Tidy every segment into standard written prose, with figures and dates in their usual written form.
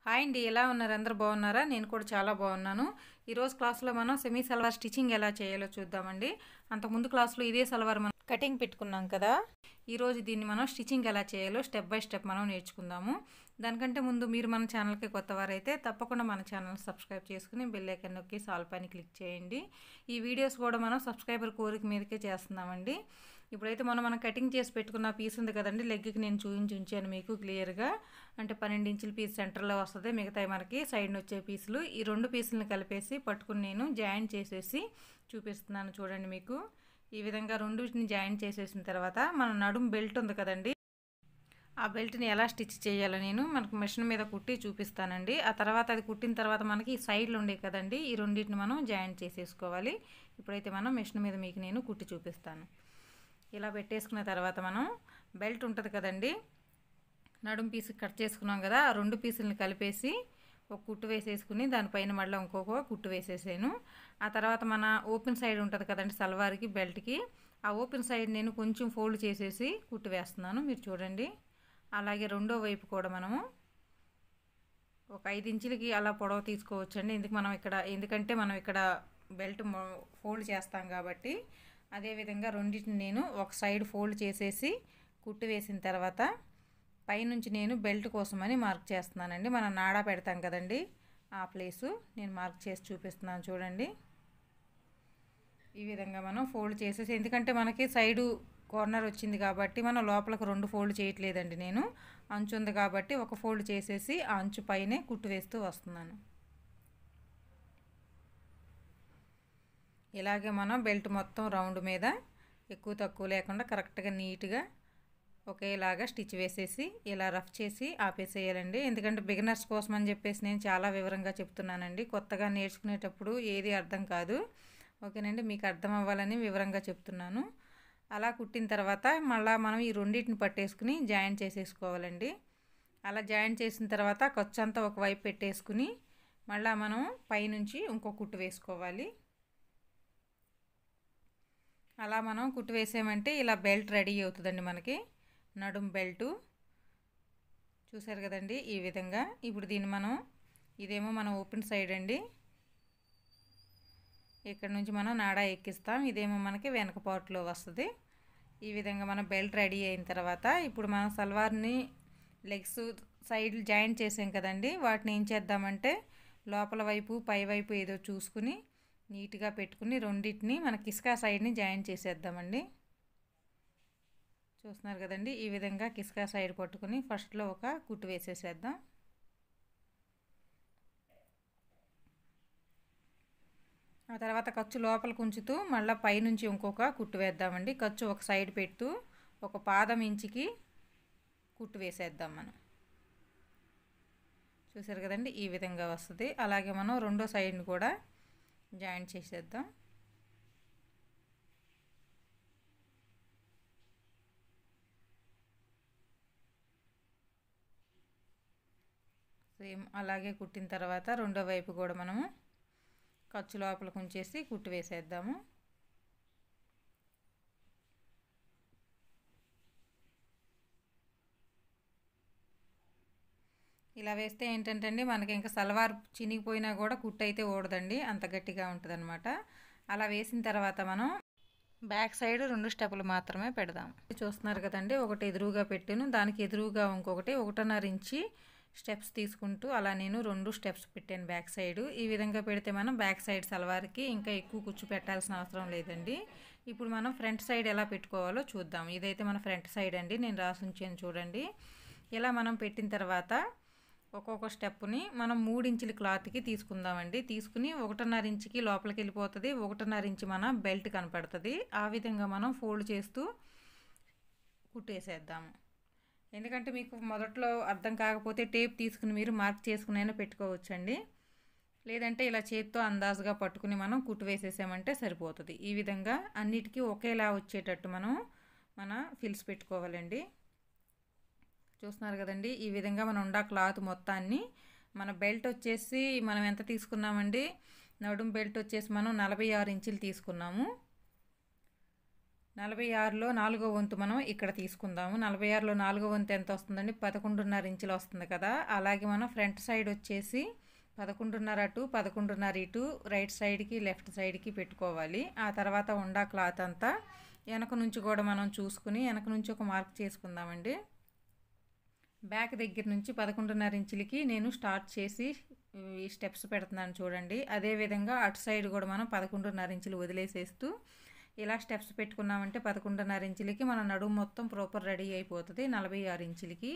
Hi అండి, ఎలా ఉన్నారు? అందరూ బాగున్నారా? నేను కూడా చాలా బాగున్నాను. ఈరోజు క్లాస్లో మనం సెమీ సల్వార్ స్టిచ్చింగ్ ఎలా చేయాలో చూద్దామండి. అంతకుముందు క్లాస్లో ఇదే సల్వార్ మనం కటింగ్ పెట్టుకున్నాం కదా. ఈరోజు దీన్ని మనం స్టిచ్చింగ్ ఎలా చేయాలో స్టెప్ బై స్టెప్ మనం నేర్చుకుందాము. దానికంటే ముందు మీరు మన ఛానల్కి కొత్తవారైతే తప్పకుండా మన ఛానల్ సబ్స్క్రైబ్ చేసుకుని బెల్ ఐకాన్ నొక్కి ఆల్ పైన క్లిక్ చేయండి. ఈ వీడియోస్ కూడా మనం సబ్స్క్రైబర్ కోరిక మీదకే చేస్తున్నామండి. ఇప్పుడైతే మనం కటింగ్ చేసి పెట్టుకున్న పీస్ ఉంది కదండి, లెగ్కి నేను ఉంచాను మీకు క్లియర్గా. అంటే 12 ఇంచుల పీస్ సెంటర్లో వస్తుంది, మిగతాయి మనకి సైడ్ని వచ్చే పీసులు. ఈ రెండు పీసులను కలిపేసి పట్టుకుని నేను జాయింట్ చేసేసి చూపిస్తున్నాను చూడండి. మీకు ఈ విధంగా రెండుని జాయింట్ చేసేసిన తర్వాత మన నడుము బెల్ట్ ఉంది కదండి, ఆ బెల్ట్ని ఎలా స్టిచ్ చేయాలో నేను మనకు మిషన్ మీద కుట్టి చూపిస్తానండి. ఆ తర్వాత అది కుట్టిన తర్వాత మనకి సైడ్లు ఉండే కదండి, ఈ రెండింటిని మనం జాయింట్ చేసేసుకోవాలి. ఇప్పుడైతే మనం మిషన్ మీద మీకు నేను కుట్టి చూపిస్తాను. ఇలా పెట్టేసుకున్న తర్వాత మనం బెల్ట్ ఉంటుంది కదండి, నడుము పీసు కట్ చేసుకున్నాం కదా, ఆ రెండు పీసులను కలిపేసి ఒక కుట్టు వేసేసుకుని దానిపైన మళ్ళీ ఇంకొక కుట్టు వేసేసాను. ఆ తర్వాత మన ఓపెన్ సైడ్ ఉంటుంది కదండి సల్వార్కి బెల్ట్కి, ఆ ఓపెన్ సైడ్ నేను కొంచెం ఫోల్డ్ చేసేసి కుట్టు వేస్తున్నాను, మీరు చూడండి. అలాగే రెండో వైపు కూడా మనము ఒక 5 ఇంచులకి అలా పొడవు తీసుకోవచ్చండి. ఎందుకంటే మనం ఇక్కడ బెల్ట్ ఫోల్డ్ చేస్తాం కాబట్టి. అదేవిధంగా రెండింటిని నేను ఒక సైడ్ ఫోల్డ్ చేసేసి కుట్టు వేసిన తర్వాత పైనుంచి నేను బెల్ట్ కోసమని మార్క్ చేస్తున్నానండి. మనం నాడా పెడతాం కదండి, ఆ ప్లేసు నేను మార్క్ చేసి చూపిస్తున్నాను చూడండి. ఈ విధంగా మనం ఫోల్డ్ చేసేసి, ఎందుకంటే మనకి సైడు కార్నర్ వచ్చింది కాబట్టి మనం లోపలకు 2 ఫోల్డ్ చేయట్లేదండి. నేను అంచు ఉంది కాబట్టి ఒక ఫోల్డ్ చేసేసి ఆ అంచు పైనే కుట్టు వేస్తూ వస్తున్నాను. ఇలాగే మనం బెల్ట్ మొత్తం రౌండ్ మీద ఎక్కువ తక్కువ లేకుండా కరెక్ట్గా నీట్గా ఒకేలాగా స్టిచ్ వేసేసి ఇలా రఫ్ చేసి ఆపేసేయాలండి. ఎందుకంటే బిగినర్స్ కోసం అని చెప్పేసి నేను చాలా వివరంగా చెప్తున్నానండి. కొత్తగా నేర్చుకునేటప్పుడు ఏది అర్థం కాదు, ఓకేనండి. మీకు అర్థం అవ్వాలని వివరంగా చెప్తున్నాను. అలా కుట్టిన తర్వాత మళ్ళీ మనం ఈ రెండింటిని పట్టేసుకుని జాయింట్ చేసేసుకోవాలండి. అలా జాయింట్ చేసిన తర్వాత ఖర్చు అంతా ఒకవైపు పెట్టేసుకుని మళ్ళీ మనం పైనుంచి ఇంకో కుట్టు వేసుకోవాలి. అలా మనం కుట్టు వేసామంటే ఇలా బెల్ట్ రెడీ అవుతుందండి మనకి, నడుం బెల్టు. చూసారు కదండి ఈ విధంగా. ఇప్పుడు దీన్ని ఇదేమో మన ఓపెన్ సైడ్ అండి, ఇక్కడ నుంచి మనం నాడా ఎక్కిస్తాం. ఇదేమో మనకి వెనక పార్ట్లో వస్తుంది. ఈ విధంగా మన బెల్ట్ రెడీ అయిన తర్వాత ఇప్పుడు మనం సల్వార్ని లెగ్స్ సైడ్ జాయింట్ చేసాం కదండి, వాటిని ఏం చేద్దామంటే లోపల వైపు పై వైపు ఏదో చూసుకుని నీట్గా పెట్టుకుని రెండింటిని మన కిస్కా సైడ్ని జాయింట్ చేసేద్దామండి. చూస్తున్నారు కదండి, ఈ విధంగా కిస్కా సైడ్ పట్టుకుని ఫస్ట్లో ఒక కుట్టు వేసేసేద్దాం. ఆ తర్వాత ఖర్చు లోపలికి ఉంచుతూ మళ్ళీ పైనుంచి ఇంకొక కుట్టు వేద్దామండి. ఖర్చు ఒక సైడ్ పెడుతూ ఒక పాదం ఇంచుకి కుట్టు వేసేద్దాం మనం. చూసారు కదండి ఈ విధంగా వస్తుంది. అలాగే మనం రెండో సైడ్ని కూడా జాయింట్ చేసేద్దాం. సేమ్ అలాగే కుట్టిన తర్వాత రెండో వైపు కూడా మనము ఖర్చు లోపలికి ఉంచేసి కుట్టు వేసేద్దాము. ఇలా వేస్తే ఏంటంటే అండి మనకి ఇంకా సల్వార్ చినిగిపోయినా కూడా కుట్టు అయితే ఓడదండి, అంత గట్టిగా ఉంటుంది అనమాట. అలా వేసిన తర్వాత మనం బ్యాక్ సైడ్ 2 స్టెప్పులు మాత్రమే పెడదాం. చూస్తున్నారు కదండి, ఒకటి ఎదురుగా పెట్టాను, దానికి ఎదురుగా ఇంకొకటి 1.5 ఇంచి స్టెప్స్ తీసుకుంటూ అలా నేను 2 స్టెప్స్ పెట్టాను బ్యాక్ సైడ్. ఈ విధంగా పెడితే మనం బ్యాక్ సైడ్ సల్వార్కి ఇంకా ఎక్కువ కుచ్చు పెట్టాల్సిన అవసరం లేదండి. ఇప్పుడు మనం ఫ్రంట్ సైడ్ ఎలా పెట్టుకోవాలో చూద్దాం. ఇదైతే మన ఫ్రంట్ సైడ్ అండి, నేను రాసి ఉంచాను చూడండి. ఇలా మనం పెట్టిన తర్వాత ఒక్కొక్క స్టెప్ని మనం 3 ఇంచుల క్లాత్కి తీసుకుందామండి. తీసుకుని 1.5 ఇంచుకి లోపలికి వెళ్ళిపోతుంది, 1.5 ఇంచు మన బెల్ట్ కనపడుతుంది. ఆ విధంగా మనం ఫోల్డ్ చేస్తూ కుట్టేసేద్దాము. ఎందుకంటే మీకు మొదట్లో అర్థం కాకపోతే టేప్ తీసుకుని మీరు మార్క్ చేసుకునైనా పెట్టుకోవచ్చండి. లేదంటే ఇలా చేత్తో అందాజుగా పట్టుకుని మనం కుట్టు వేసేసామంటే సరిపోతుంది. ఈ విధంగా అన్నిటికీ ఒకేలా వచ్చేటట్టు మన ఫిల్స్ పెట్టుకోవాలండి. చూస్తున్నారు కదండి, ఈ విధంగా మనం ఉండా క్లాత్ మొత్తాన్ని మన బెల్ట్ వచ్చేసి మనం ఎంత తీసుకున్నామండి, నడుం బెల్ట్ వచ్చేసి మనం 46 ఇంచులు తీసుకున్నాము. 46లో 4వ వంతు మనం ఇక్కడ తీసుకుందాము. 46లో 4వ వంతు ఎంత వస్తుందండి? 11.5 ఇంచులు వస్తుంది కదా. అలాగే మనం ఫ్రంట్ సైడ్ వచ్చేసి 11.5 అటు 11.5 ఇటు రైట్ సైడ్కి లెఫ్ట్ సైడ్కి పెట్టుకోవాలి. ఆ తర్వాత ఉండా క్లాత్ అంతా వెనక నుంచి కూడా మనం చూసుకుని వెనక నుంచి ఒక మార్క్ చేసుకుందామండి. బ్యాక్ దగ్గర నుంచి 11.5 ఇంచులకి నేను స్టార్ట్ చేసి ఈ స్టెప్స్ పెడుతున్నాను చూడండి. అదేవిధంగా అటు సైడ్ కూడా మనం 11.5 ఇంచులు వదిలేసేస్తూ ఇలా స్టెప్స్ పెట్టుకున్నామంటే 11.5 ఇంచులకి మన నడుము మొత్తం ప్రాపర్ రెడీ అయిపోతుంది 46 ఇంచులకి.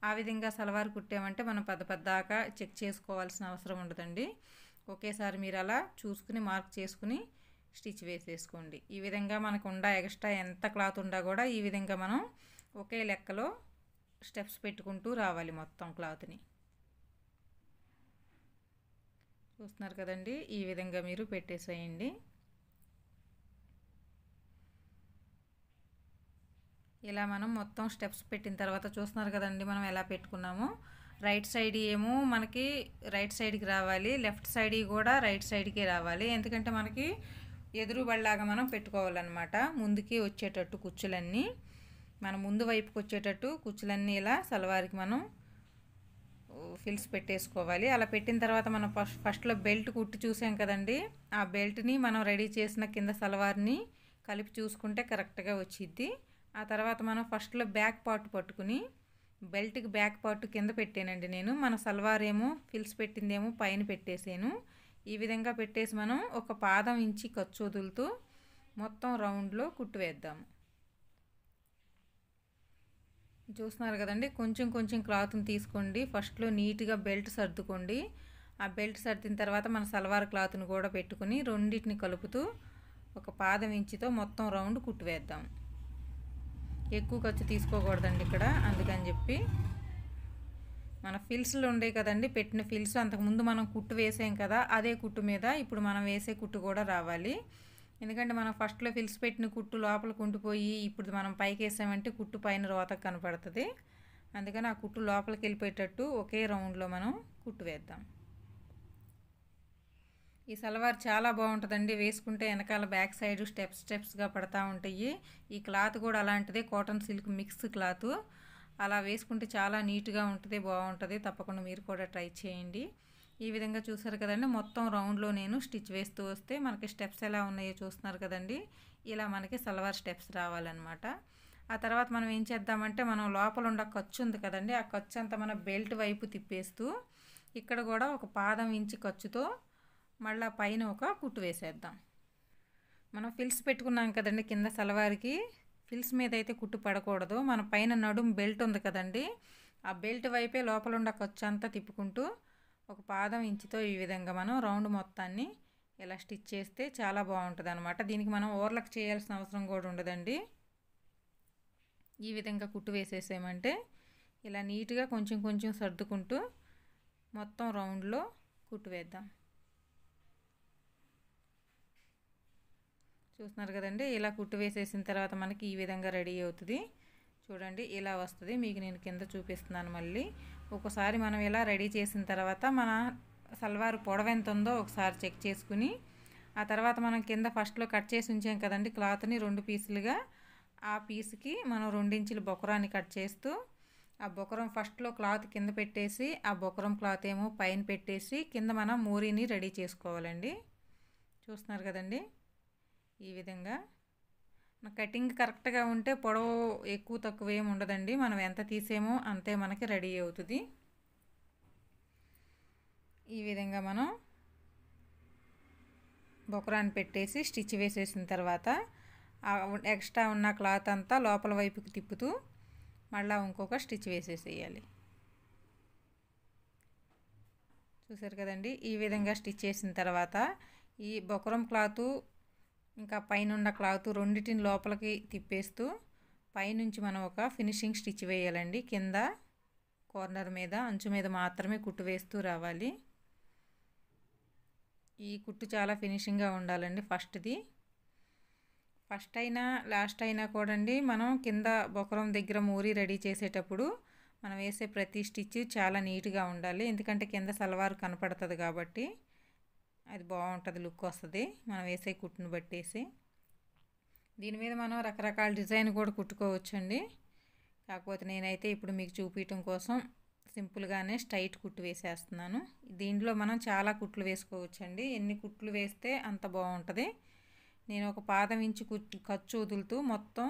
ఆ విధంగా సల్వార్ కుట్టామంటే మనం పెద్దాకా చెక్ చేసుకోవాల్సిన అవసరం ఉండదండి. ఒకేసారి మీరు అలా చూసుకుని మార్క్ చేసుకుని స్టిచ్ వేసేసుకోండి. ఈ విధంగా మనకు ఉండా ఎక్స్ట్రా ఎంత క్లాత్ ఉండా కూడా ఈ విధంగా మనం ఒకే లెక్కలో స్టెప్స్ పెట్టుకుంటూ రావాలి మొత్తం క్లాత్ని. చూస్తున్నారు కదండి, ఈ విధంగా మీరు పెట్టేసేయండి. ఇలా మనం మొత్తం స్టెప్స్ పెట్టిన తర్వాత చూస్తున్నారు కదండి మనం ఎలా పెట్టుకున్నామో. రైట్ సైడ్ ఏమో మనకి రైట్ సైడ్కి రావాలి, లెఫ్ట్ సైడ్ కూడా రైట్ సైడ్కి రావాలి. ఎందుకంటే మనకి ఎదురు బళ్ళలాగా మనం పెట్టుకోవాలన్నమాట. ముందుకి వచ్చేటట్టు కుచ్చులన్నీ మనం ముందు వైపుకి వచ్చేటట్టు కుచ్చులన్నీ ఇలా సల్వార్కి మనం ఫిల్స్ పెట్టేసుకోవాలి. అలా పెట్టిన తర్వాత మనం ఫస్ట్లో బెల్ట్ కుట్టి చూసాం కదండి, ఆ బెల్ట్ని మనం రెడీ చేసిన కింద సల్వార్ని కలిపి చూసుకుంటే కరెక్ట్గా వచ్చిద్ది. ఆ తర్వాత మనం ఫస్ట్లో బ్యాక్ పార్ట్ పట్టుకుని బెల్ట్కి బ్యాక్ పార్ట్ కింద పెట్టానండి నేను. మన సల్వార్ ఏమో ఫిల్స్ పెట్టిందేమో పైన పెట్టేసాను. ఈ విధంగా పెట్టేసి మనం ఒక పాదం ఇంచి ఖర్చు వదులుతూ మొత్తం రౌండ్లో కుట్టు వేద్దాము. చూస్తున్నారు కదండి, కొంచెం కొంచెం క్లాత్ని తీసుకోండి. ఫస్ట్లో నీట్గా బెల్ట్ సర్దుకోండి. ఆ బెల్ట్ సర్దిన తర్వాత మన సల్వార్ క్లాత్ని కూడా పెట్టుకుని రెండింటిని కలుపుతూ ఒక పాదం ఇంచితో మొత్తం రౌండ్ కుట్టు వేద్దాం. ఎక్కువ ఖర్చు తీసుకోకూడదండి ఇక్కడ, అందుకని చెప్పి మన ఫిల్స్లు ఉండే కదండి పెట్టిన ఫిల్స్ అంతకుముందు మనం కుట్టు వేసాం కదా, అదే కుట్టు మీద ఇప్పుడు మనం వేసే కుట్టు కూడా రావాలి. ఎందుకంటే మనం ఫస్ట్లో ఫిల్స్ పెట్టిన కుట్టు లోపలికి ఉండిపోయి ఇప్పుడు మనం పైకి వేసామంటే కుట్టు పైన రోతకు కనపడుతుంది. అందుకని ఆ కుట్టు లోపలికి వెళ్ళిపోయేటట్టు ఒకే రౌండ్లో మనం కుట్టు వేద్దాం. ఈ సల్వార్ చాలా బాగుంటుందండి, వేసుకుంటే వెనకాల బ్యాక్ సైడ్ స్టెప్స్గా పడతా ఉంటాయి. ఈ క్లాత్ కూడా అలాంటిదే, కాటన్ సిల్క్ మిక్స్ క్లాత్. అలా వేసుకుంటే చాలా నీట్గా ఉంటుంది, బాగుంటుంది. తప్పకుండా మీరు కూడా ట్రై చేయండి. ఈ విధంగా చూసారు కదండి, మొత్తం రౌండ్లో నేను స్టిచ్ వేస్తూ వస్తే మనకి స్టెప్స్ ఎలా ఉన్నాయో చూస్తున్నారు కదండి. ఇలా మనకి సల్వార్ స్టెప్స్ రావాలన్నమాట. ఆ తర్వాత మనం ఏం చేద్దామంటే మనం లోపల ఉన్న ఖర్చు ఉంది కదండి, ఆ ఖర్చు అంతా మన బెల్ట్ వైపు తిప్పేస్తూ ఇక్కడ కూడా ఒక పాదం ఇంచి ఖర్చుతో మళ్ళీ పైన ఒక కుట్టు వేసేద్దాం. మనం ఫిల్స్ పెట్టుకున్నాం కదండి కింద సల్వార్కి, ఫిల్స్ మీద అయితే కుట్టు పడకూడదు. మన పైన నడుం బెల్ట్ ఉంది కదండి, ఆ బెల్ట్ వైపే లోపల ఉన్న ఖర్చు అంతా తిప్పుకుంటూ ఒక పాదం ఇంచుతో ఈ విధంగా మనం రౌండ్ మొత్తాన్ని ఇలా స్టిచ్ చేస్తే చాలా బాగుంటుంది అనమాట. దీనికి మనం ఓవర్లక్ చేయాల్సిన అవసరం కూడా ఉండదండి. ఈ విధంగా కుట్టు వేసేసామంటే ఇలా నీట్గా కొంచెం కొంచెం సర్దుకుంటూ మొత్తం రౌండ్లో కుట్టు వేద్దాం. చూస్తున్నారు కదండి, ఇలా కుట్టు వేసేసిన తర్వాత మనకి ఈ విధంగా రెడీ అవుతుంది. చూడండి ఇలా వస్తుంది. మీకు నేను కింద చూపిస్తున్నాను మళ్ళీ. ఒకసారి మనం ఇలా రెడీ చేసిన తర్వాత మన సల్వార్ పొడవు ఎంత ఉందో ఒకసారి చెక్ చేసుకుని ఆ తర్వాత మనం కింద ఫస్ట్లో కట్ చేసి ఉంచాం కదండి క్లాత్ని 2 పీసులుగా, ఆ పీస్కి మనం 2 ఇంచుల బొకరాన్ని కట్ చేస్తూ ఆ బొకరం ఫస్ట్లో క్లాత్ కింద పెట్టేసి ఆ బొకరం క్లాత్ ఏమో పైన పెట్టేసి కింద మనం మూరీని రెడీ చేసుకోవాలండి. చూస్తున్నారు కదండి, ఈ విధంగా కటింగ్ కరెక్ట్గా ఉంటే పొడవు ఎక్కువ తక్కువ ఏమి ఉండదండి. మనం ఎంత తీసేమో అంతే మనకి రెడీ అవుతుంది. ఈ విధంగా మనం బొకరాన్ని పెట్టేసి స్టిచ్ వేసేసిన తర్వాత ఎక్స్ట్రా ఉన్న క్లాత్ అంతా లోపల వైపుకి తిప్పుతూ మళ్ళీ ఇంకొక స్టిచ్ వేసేసేయాలి. చూసారు కదండి, ఈ విధంగా స్టిచ్ చేసిన తర్వాత ఈ బొకరం క్లాతు ఇంకా పైన ఉన్న క్లాత్ రెండింటిని లోపలికి తిప్పేస్తూ పైనుంచి మనం ఒక ఫినిషింగ్ స్టిచ్ వేయాలండి. కింద కార్నర్ మీద అంచు మీద మాత్రమే కుట్టు వేస్తూ రావాలి. ఈ కుట్టు చాలా ఫినిషింగ్గా ఉండాలండి. ఫస్ట్ అయినా లాస్ట్ అయినా కూడా అండి మనం కింద బొకరం దగ్గర మూరీ రెడీ చేసేటప్పుడు మనం వేసే ప్రతి స్టిచ్ చాలా నీట్గా ఉండాలి. ఎందుకంటే కింద సల్వార్ కనపడుతుంది కాబట్టి అది బాగుంటుంది, లుక్ వస్తుంది మనం వేసే కుట్టును బట్టేసి. దీని మీద మనం రకరకాల డిజైన్ కూడా కుట్టుకోవచ్చండి. కాకపోతే నేనైతే ఇప్పుడు మీకు చూపించడం కోసం సింపుల్గానే స్ట్రైట్ కుట్టు వేసేస్తున్నాను. దీంట్లో మనం చాలా కుట్లు వేసుకోవచ్చండి. ఎన్ని కుట్లు వేస్తే అంత బాగుంటుంది. నేను ఒక పాదం ఇంచు ఖర్చు వదులుతూ మొత్తం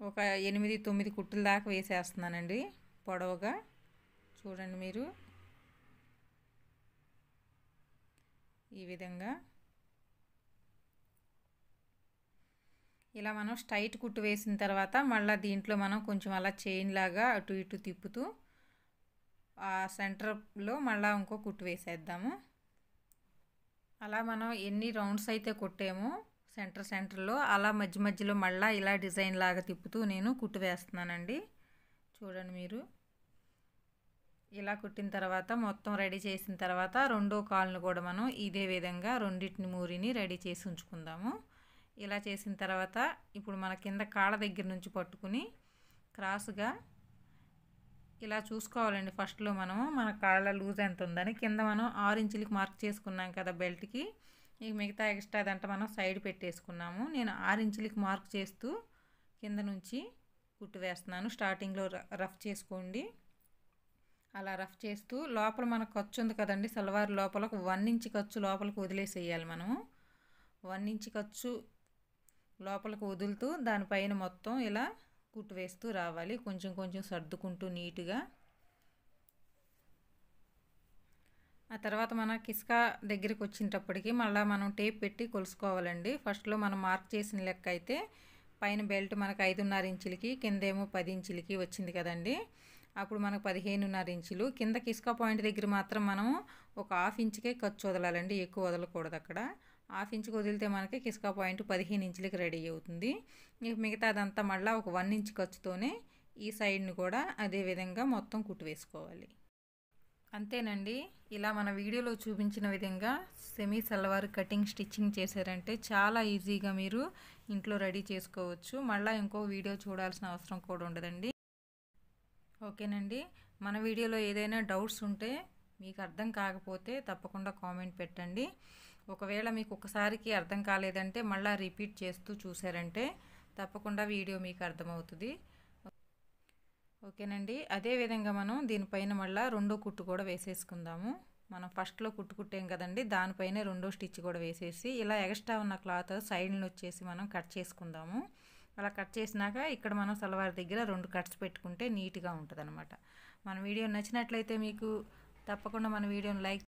ఒక 8-9 కుట్టుల దాకా వేసేస్తున్నానండి పొడవుగా. చూడండి మీరు ఈ విధంగా. ఇలా మనం స్ట్రైట్ కుట్టు వేసిన తర్వాత మళ్ళీ దీంట్లో మనం కొంచెం అలా చైన్ లాగా అటు ఇటు తిప్పుతూ ఆ సెంటర్లో మళ్ళీ ఇంకో కుట్టు వేసేద్దాము. అలా మనం ఎన్ని రౌండ్స్ అయితే కొట్టామో సెంటర్లో అలా మధ్య మధ్యలో మళ్ళీ ఇలా డిజైన్ లాగా తిప్పుతూ నేను కుట్టు వేస్తున్నానండి. చూడండి మీరు. ఇలా కుట్టిన తర్వాత మొత్తం రెడీ చేసిన తర్వాత రెండో కాల్ను కూడా మనం ఇదే విధంగా రెండింటిని మూరిని రెడీ చేసి ఉంచుకుందాము. ఇలా చేసిన తర్వాత ఇప్పుడు మన కింద కాళ్ళ దగ్గర నుంచి పట్టుకుని క్రాస్గా ఇలా చూసుకోవాలండి. ఫస్ట్లో మనం మన కాళ్ళ లూజ్ ఎంత ఉందని కింద మనం 6 ఇంచులకి మార్క్ చేసుకున్నాం కదా బెల్ట్కి. ఇక మిగతా ఎక్స్ట్రా అదంతా మనం సైడ్ పెట్టేసుకున్నాము. నేను 6 ఇంచులకి మార్క్ చేస్తూ కింద నుంచి కుట్టు వేస్తున్నాను. స్టార్టింగ్లో రఫ్ చేసుకోండి. అలా రఫ్ చేస్తూ లోపల మనకు ఖర్చు ఉంది కదండి, సల్వార్ లోపలకు 1 ఇంచ్ ఖర్చు లోపలికి వదిలేసేయాలి. మనము 1 ఇంచ్ ఖర్చు లోపలికి వదులుతూ దానిపైన మొత్తం ఇలా కుట్టు వేస్తూ రావాలి. కొంచెం కొంచెం సర్దుకుంటూ నీట్గా. ఆ తర్వాత మన కిస్కా దగ్గరికి వచ్చేటప్పటికి మళ్ళీ మనం టేప్ పెట్టి కొలుసుకోవాలండి. ఫస్ట్లో మనం మార్క్ చేసిన లెక్క అయితే పైన బెల్ట్ మనకు 5.5 ఇంచులకి, కిందేమో 10 ఇంచులకి వచ్చింది కదండి. అప్పుడు మనకు 15.5 ఇంచులు. కింద కిస్కా పాయింట్ దగ్గర మాత్రం మనం ఒక 1/2 ఇంచుకే ఖర్చు వదలాలండి, ఎక్కువ వదలకూడదు. అక్కడ 1/2 ఇంచుకి వదిలితే మనకి కిస్కా పాయింట్ 15 ఇంచులకి రెడీ అవుతుంది. ఇక మిగతా అదంతా మళ్ళీ ఒక 1 ఇంచ్ ఖర్చుతోనే ఈ సైడ్ని కూడా అదే విధంగా మొత్తం కుట్టు వేసుకోవాలి. అంతేనండి. ఇలా మన వీడియోలో చూపించిన విధంగా సెమీ సల్వార్ కటింగ్ స్టిచ్చింగ్ చేశారంటే చాలా ఈజీగా మీరు ఇంట్లో రెడీ చేసుకోవచ్చు. మళ్ళీ ఇంకో వీడియో చూడాల్సిన అవసరం కూడా ఉండదండి. ఓకేనండి. మన వీడియోలో ఏదైనా డౌట్స్ ఉంటే, మీకు అర్థం కాకపోతే తప్పకుండా కామెంట్ పెట్టండి. ఒకవేళ మీకు ఒకసారికి అర్థం కాలేదంటే మళ్ళీ రిపీట్ చేస్తూ చూసారంటే తప్పకుండా వీడియో మీకు అర్థమవుతుంది. ఓకేనండి. అదేవిధంగా మనం దీనిపైన మళ్ళీ రెండో కుట్టు కూడా వేసేసుకుందాము. మనం ఫస్ట్లో కుట్టుకుట్టాం కదండి, దానిపైన రెండో స్టిచ్ కూడా వేసేసి ఇలా ఎక్స్ట్రా ఉన్న క్లాత్ సైడ్ని వచ్చేసి మనం కట్ చేసుకుందాము. అలా కట్ చేసినాక ఇక్కడ మనం సల్వార్ దగ్గర 2 కట్స్ పెట్టుకుంటే నీట్గా ఉంటుంది అనమాట. మన వీడియో నచ్చినట్లయితే మీకు తప్పకుండా మన వీడియోని లైక్